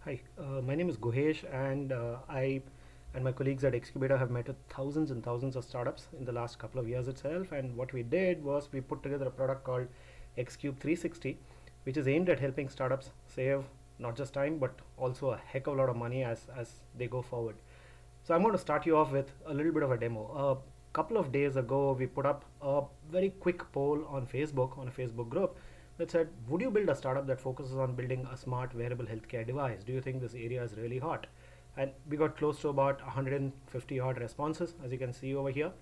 Hi, my name is Guhesh, and I and my colleagues at Excube360 have met with thousands and thousands of startups in the last couple of years itself. And what we did was we put together a product called Excube360, which is aimed at helping startups save not just time but also a heck of a lot of money as they go forward. So I'm going to start you off with a little bit of a demo. A couple of days ago, we put up a very quick poll on Facebook, on a Facebook group, that said, would you build a startup that focuses on building a smart wearable healthcare device? Do you think this area is really hot? And we got close to about 150 odd responses, as you can see over here.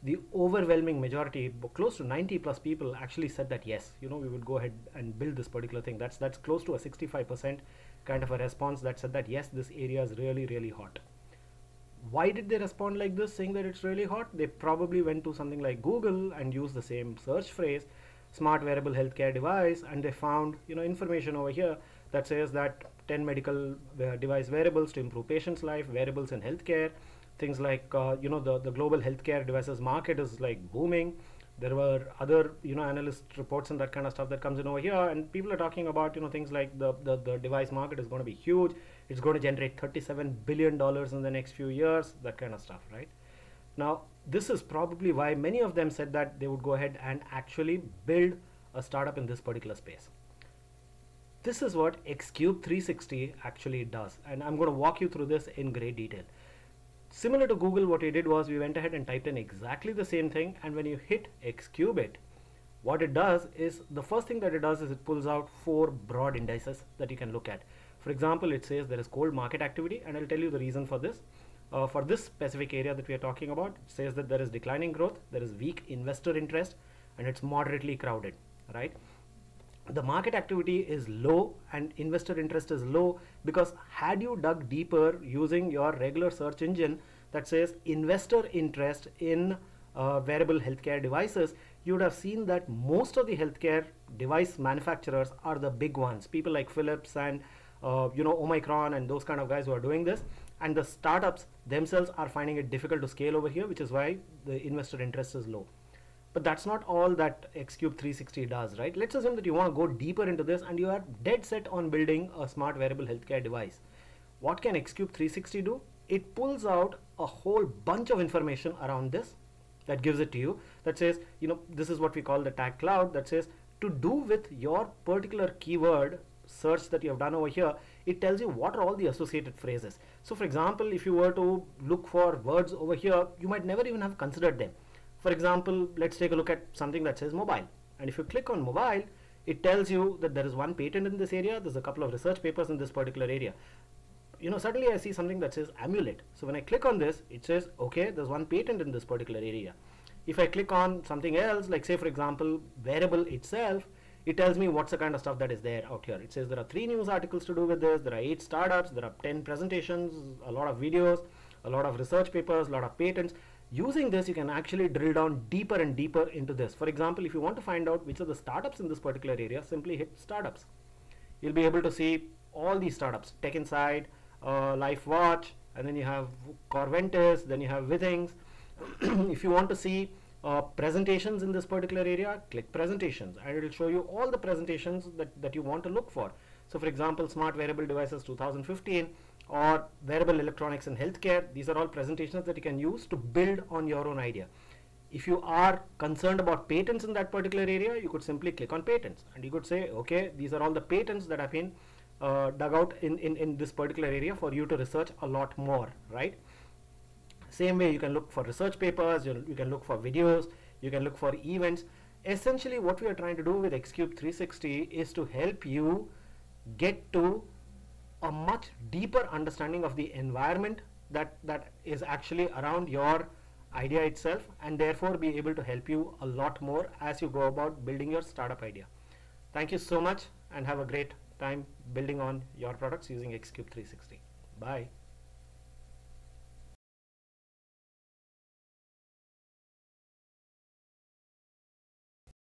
The overwhelming majority, close to 90 plus people, actually said that yes, we would go ahead and build this particular thing. That's close to a 65% kind of a response that said that yes, this area is really, really hot. Why did they respond like this, saying that it's really hot? They probably went to something like Google and used the same search phrase, smart wearable healthcare device, and they found information over here that says that 10 medical device wearables to improve patients' life, wearables in healthcare, things like the global healthcare devices market is like booming. There were other analyst reports and that kind of stuff that comes in over here, and people are talking about things like the device market is going to be huge. It's going to generate $37 billion in the next few years, that kind of stuff, right? Now, this is probably why many of them said that they would go ahead and actually build a startup in this particular space. This is what Excube360 actually does, and I'm going to walk you through this in great detail. Similar to Google, what we did was we went ahead and typed in exactly the same thing, and when you hit Excube it, what it does is, the first thing that it does is it pulls out 4 broad indices that you can look at. For example, it says there is cold market activity, and I'll tell you the reason for this. For this specific area that we are talking about, it says that there is declining growth, there is weak investor interest, and it's moderately crowded, right? The market activity is low and investor interest is low because had you dug deeper using your regular search engine that says investor interest in wearable healthcare devices, you would have seen that most of the healthcare device manufacturers are the big ones, people like Philips and Omicron and those kind of guys who are doing this, and the startups themselves are finding it difficult to scale over here, which is why the investor interest is low. But that's not all that Excube360 does, right? Let's assume that you want to go deeper into this and you are dead set on building a smart wearable healthcare device. What can Excube360 do? It pulls out a whole bunch of information around this that gives it to you, that says, this is what we call the tag cloud, that says to do with your particular keyword search that you have done over here. It tells you what are all the associated phrases. So for example, if you were to look for words over here, you might never even have considered them. For example, let's take a look at something that says mobile, and if you click on mobile, it tells you that there is one patent in this area, there's a couple of research papers in this particular area. Suddenly I see something that says amulet. So when I click on this, it says, okay, there's one patent in this particular area. If I click on something else, like say for example, wearable itself, it tells me what's the kind of stuff that is there out here. It says there are 3 news articles to do with this, there are 8 startups, there are 10 presentations, a lot of videos, a lot of research papers, a lot of patents. Using this, you can actually drill down deeper and deeper into this. For example, if you want to find out which are the startups in this particular area, simply hit startups. You'll be able to see all these startups, Tech Insight, LifeWatch, and then you have Corventis, then you have Withings. If you want to see presentations in this particular area, click presentations, and it will show you all the presentations that you want to look for. So for example, smart wearable devices 2015 or wearable electronics in healthcare, these are all presentations that you can use to build on your own idea. If you are concerned about patents in that particular area, you could simply click on patents, and you could say, okay, these are all the patents that have been dug out in this particular area for you to research a lot more, right? Same way, you can look for research papers, you can look for videos, you can look for events. Essentially, what we are trying to do with Excube360 is to help you get to a much deeper understanding of the environment that is actually around your idea itself, and therefore be able to help you a lot more as you go about building your startup idea. Thank you so much, and have a great time building on your products using Excube360. Bye.